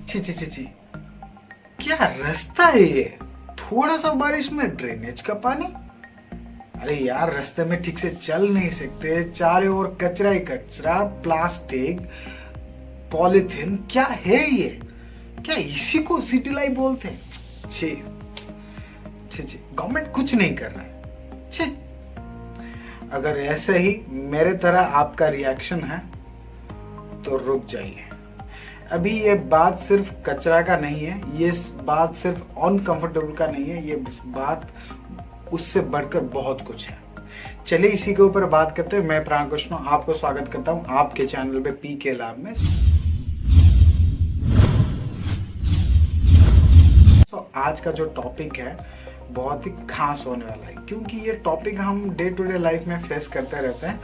छी छी छी छी, क्या रास्ता है ये? थोड़ा सा बारिश में ड्रेनेज का पानी। अरे यार, रास्ते में ठीक से चल नहीं सकते, चारों ओर कचरा ही कचरा, प्लास्टिक, पॉलिथीन, क्या है ये? क्या इसी को सिटी लाइफ बोलते हैं? छी छी छी, गवर्नमेंट कुछ नहीं कर रहा है। छी, अगर ऐसे ही मेरे तरह आपका रिएक्शन है तो रुक जाइए। अभी ये बात सिर्फ कचरा का नहीं है, ये बात सिर्फ अनकंफर्टेबल का नहीं है, ये बात उससे बढ़कर बहुत कुछ है। चलिए इसी के ऊपर बात करते हैं। मैं प्राण कृष्ण आपको स्वागत करता हूं आपके चैनल पे पी के लैब में। तो आज का जो टॉपिक है बहुत ही खास होने वाला है, क्योंकि ये टॉपिक हम डे टू डे लाइफ में फेस करते रहते हैं।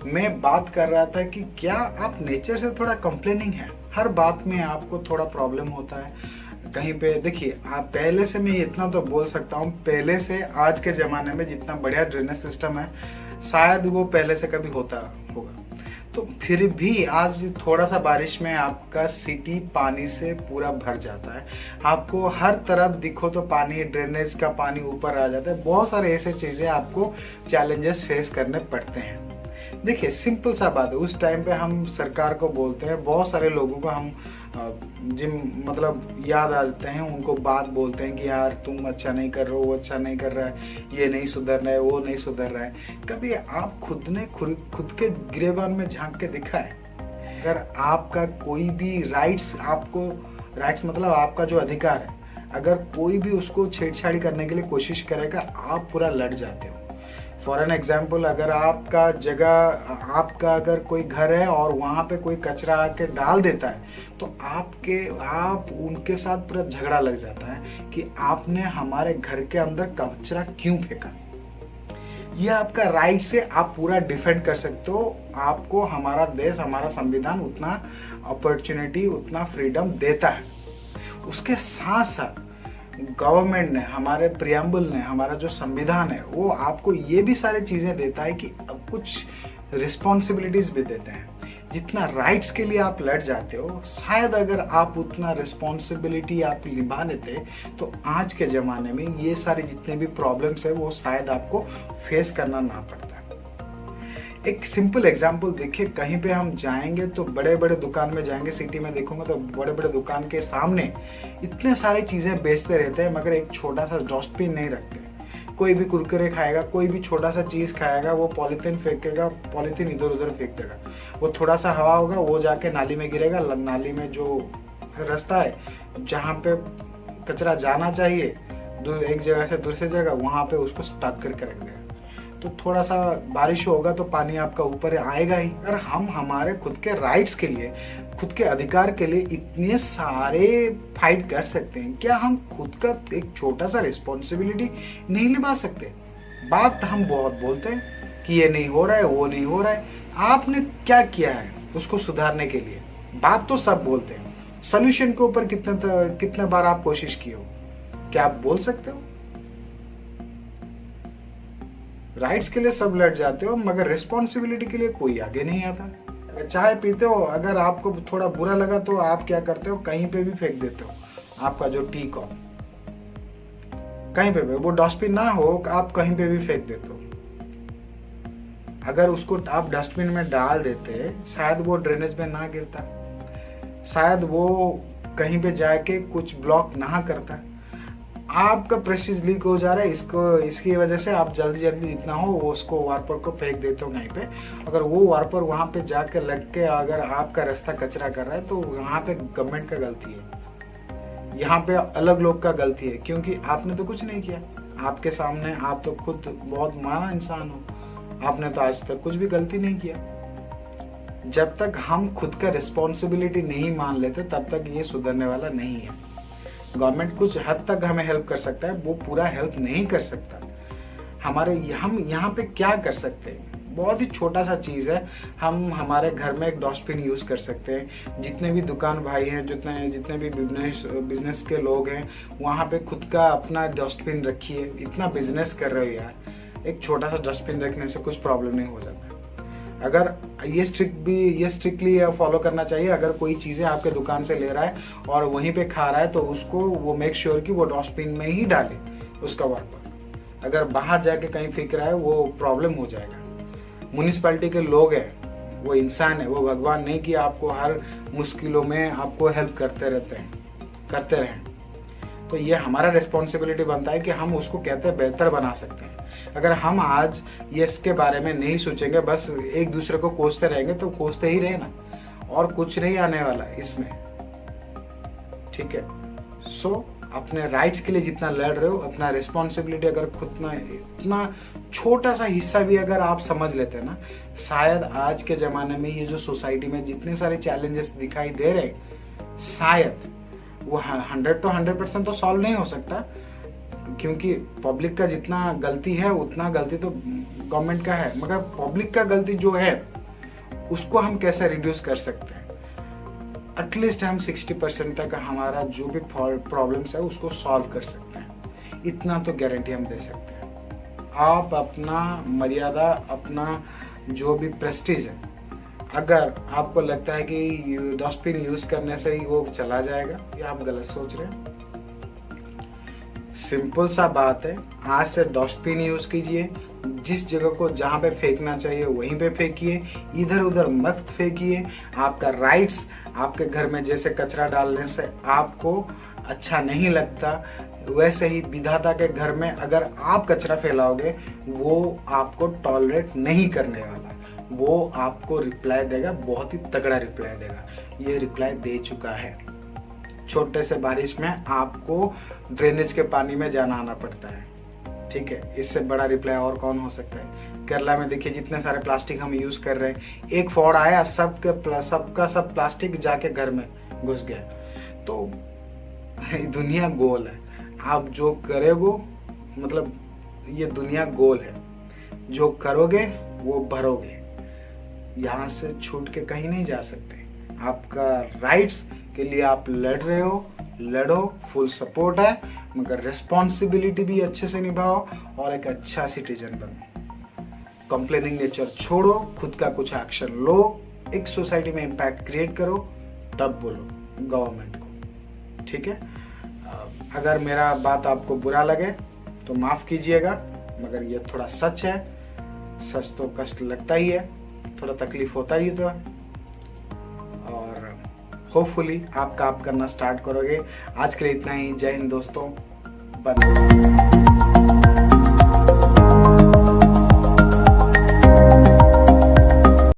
मैं बात कर रहा था कि क्या आप नेचर से थोड़ा कंप्लेनिंग है, हर बात में आपको थोड़ा प्रॉब्लम होता है कहीं पे। देखिए, आप पहले से, मैं इतना तो बोल सकता हूँ, पहले से आज के ज़माने में जितना बढ़िया ड्रेनेज सिस्टम है शायद वो पहले से कभी होता होगा। तो फिर भी आज थोड़ा सा बारिश में आपका सिटी पानी से पूरा भर जाता है। आपको हर तरफ दिखो तो पानी, ड्रेनेज का पानी ऊपर आ जाता है। बहुत सारे ऐसे चीज़ें आपको चैलेंजेस फेस करने पड़ते हैं। देखिए, सिंपल सा बात है, उस टाइम पे हम सरकार को बोलते हैं, बहुत सारे लोगों को हम जिन मतलब याद आ जाते हैं, उनको बात बोलते हैं कि यार तुम अच्छा नहीं कर रहे हो, वो अच्छा नहीं कर रहा है, ये नहीं सुधर रहा है, वो नहीं सुधर रहा है। कभी आप खुद ने खुद के गिरेबान में झांक के दिखा है? अगर आपका कोई भी राइट्स मतलब आपका जो अधिकार है, अगर कोई भी उसको छेड़छाड़ी करने के लिए कोशिश करेगा, आप पूरा लड़ जाते हो। फॉर एन एग्जाम्पल, अगर आपका अगर कोई घर है और वहाँ पे कोई कचरा आके डाल देता है तो आप उनके साथ पूरा झगड़ा लग जाता है कि आपने हमारे घर के अंदर कचरा क्यों फेंका। ये आपका राइट से आप पूरा डिफेंड कर सकते हो। आपको हमारा देश, हमारा संविधान उतना अपॉर्चुनिटी, उतना फ्रीडम देता है। उसके साथ साथ गवर्नमेंट ने, हमारे प्रियम्बल ने, हमारा जो संविधान है वो आपको ये भी सारी चीजें देता है कि अब कुछ रिस्पॉन्सिबिलिटीज भी देते हैं। जितना राइट्स के लिए आप लड़ जाते हो, शायद अगर आप उतना रिस्पॉन्सिबिलिटी आप निभा लेते तो आज के ज़माने में ये सारे जितने भी प्रॉब्लम्स है वो शायद आपको फेस करना ना पड़ता। एक सिंपल एग्जांपल देखिए, कहीं पे हम जाएंगे तो बड़े बड़े दुकान में जाएंगे, सिटी में देखोगे तो बड़े बड़े दुकान के सामने इतने सारी चीज़ें बेचते रहते हैं, मगर एक छोटा सा डस्टबिन नहीं रखते। कोई भी कुरकुरे खाएगा, कोई भी छोटा सा चीज़ खाएगा, वो पॉलीथीन फेंकेगा, पॉलीथीन इधर उधर फेंक देगा। वो थोड़ा सा हवा होगा, वो जाके नाली में गिरेगा। नाली में जो रास्ता है जहाँ पे कचरा जाना चाहिए एक जगह से दूसरी जगह, वहाँ पे उसको स्टक करके रख देगा। तो थोड़ा सा बारिश होगा तो पानी आपका ऊपर आएगा ही। अगर हम हमारे खुद के राइट्स के लिए, खुद के अधिकार के लिए इतने सारे फाइट कर सकते हैं, क्या हम खुद का एक छोटा सा रिस्पॉन्सिबिलिटी नहीं निभा सकते? बात हम बहुत बोलते हैं कि ये नहीं हो रहा है, वो नहीं हो रहा है। आपने क्या किया है उसको सुधारने के लिए? बात तो सब बोलते हैं, सोल्यूशन के ऊपर कितने बार आप कोशिश किए हो? क्या आप बोल सकते हो? राइट्स के लिए सब लड़ जाते हो, मगर रिस्पॉन्सिबिलिटी के लिए कोई आगे नहीं आता। चाय पीते हो, अगर आपको थोड़ा बुरा लगा तो आप क्या करते हो, कहीं पे भी फेंक देते हो। आपका जो टी कप कहीं पे भी, वो डस्टबिन ना हो, आप कहीं पे भी फेंक देते हो। अगर उसको आप डस्टबिन में डाल देते, शायद वो ड्रेनेज में ना गिरता, शायद वो कहीं पे जाके कुछ ब्लॉक ना करता। आपका प्रेस्टीज लीक हो जा रहा है, इसकी वजह से आप जल्दी जितना हो वो उसको वार्पर को फेंक देते हो कहीं पे। अगर वो वार्पर वहाँ पे जाकर लग के अगर आपका रास्ता कचरा कर रहा है तो वहाँ पे गवर्नमेंट का गलती है, यहाँ पे अलग लोग का गलती है, क्योंकि आपने तो कुछ नहीं किया। आपके सामने आप तो खुद बहुत महान इंसान हो, आपने तो आज तक कुछ भी गलती नहीं किया। जब तक हम खुद का रिस्पॉन्सिबिलिटी नहीं मान लेते तब तक ये सुधरने वाला नहीं है। गवर्नमेंट कुछ हद तक हमें हेल्प कर सकता है, वो पूरा हेल्प नहीं कर सकता। हम यहाँ पे क्या कर सकते हैं? बहुत ही छोटा सा चीज़ है। हम हमारे घर में एक डस्टबिन यूज़ कर सकते हैं। जितने भी दुकान भाई हैं, जितने भी बिजनेस के लोग हैं, वहाँ पे खुद का अपना डस्टबिन रखिए। इतना बिजनेस कर रहे हो यार, एक छोटा सा डस्टबिन रखने से कुछ प्रॉब्लम नहीं हो जाता। अगर ये स्ट्रिक्टली फॉलो करना चाहिए। अगर कोई चीज़ें आपके दुकान से ले रहा है और वहीं पे खा रहा है तो उसको वो मेक श्योर कि वो डस्टबिन में ही डाले उस कवर पर। अगर बाहर जाके कहीं फेंक रहा है वो प्रॉब्लम हो जाएगा। म्यूनिसिपैलिटी के लोग हैं, वो इंसान है, वो भगवान नहीं कि आपको हर मुश्किलों में आपको हेल्प करते रहें। तो ये हमारा रिस्पॉन्सिबिलिटी बनता है कि हम उसको कहते बेहतर बना सकते हैं। अगर हम आज ये इसके बारे में नहीं सोचेंगे, बस एक दूसरे को कोसते रहेंगे तो कोसते ही रहे ना, और कुछ नहीं आने वाला इसमें, ठीक है। सो अपने राइट्स के लिए जितना लड़ रहे हो, अपना रिस्पॉन्सिबिलिटी अगर खुद ना इतना छोटा सा हिस्सा भी अगर आप समझ लेते हैं ना, शायद आज के ज़माने में ये जो सोसाइटी में जितने सारे चैलेंजेस दिखाई दे रहे, शायद वो 100% तो सॉल्व नहीं हो सकता, क्योंकि पब्लिक का जितना गलती है उतना गलती तो गवर्नमेंट का है, मगर पब्लिक का गलती जो है उसको हम कैसे रिड्यूस कर सकते हैं। एटलीस्ट हम 60% तक हमारा जो भी प्रॉब्लम्स है उसको सॉल्व कर सकते हैं, इतना तो गारंटी हम दे सकते हैं। आप अपना मर्यादा, अपना जो भी प्रेस्टीज है, अगर आपको लगता है कि डस्टबिन यूज करने से ही वो चला जाएगा, ये आप गलत सोच रहे हैं। सिंपल सा बात है, आज से डस्टबिन यूज कीजिए, जिस जगह को जहाँ पे फेंकना चाहिए वहीं पे फेंकिए, इधर उधर मत फेंकिए। आपका राइट्स, आपके घर में जैसे कचरा डालने से आपको अच्छा नहीं लगता, वैसे ही विधाता के घर में अगर आप कचरा फैलाओगे वो आपको टॉलरेट नहीं करने वाला, वो आपको रिप्लाई देगा, बहुत ही तगड़ा रिप्लाई देगा। ये रिप्लाई दे चुका है। छोटे से बारिश में आपको ड्रेनेज के पानी में जाना आना पड़ता है, ठीक है। इससे बड़ा रिप्लाई और कौन हो सकता है। केरला में देखिए जितने सारे प्लास्टिक हम यूज कर रहे हैं, एक फॉड आया, सबका सब प्लास्टिक जाके घर में घुस गया। तो दुनिया गोल है, आप जो करोगे, मतलब ये दुनिया गोल है, जो करोगे वो भरोगे, यहाँ से छूट के कहीं नहीं जा सकते। आपका राइट्स के लिए आप लड़ रहे हो, लड़ो, फुल सपोर्ट है, मगर रिस्पॉन्सिबिलिटी भी अच्छे से निभाओ और एक अच्छा सिटीजन बनो। कंप्लेनिंग नेचर छोड़ो, खुद का कुछ एक्शन लो, एक सोसाइटी में इम्पैक्ट क्रिएट करो, तब बोलो गवर्नमेंट को, ठीक है। अगर मेरा बात आपको बुरा लगे तो माफ कीजिएगा, मगर ये थोड़ा सच है। सच तो कष्ट लगता ही है, थोड़ा तकलीफ होता ही तो है, और होपफुली आप काम करना स्टार्ट करोगे। आज के लिए इतना ही। जय हिंद दोस्तों, बंद।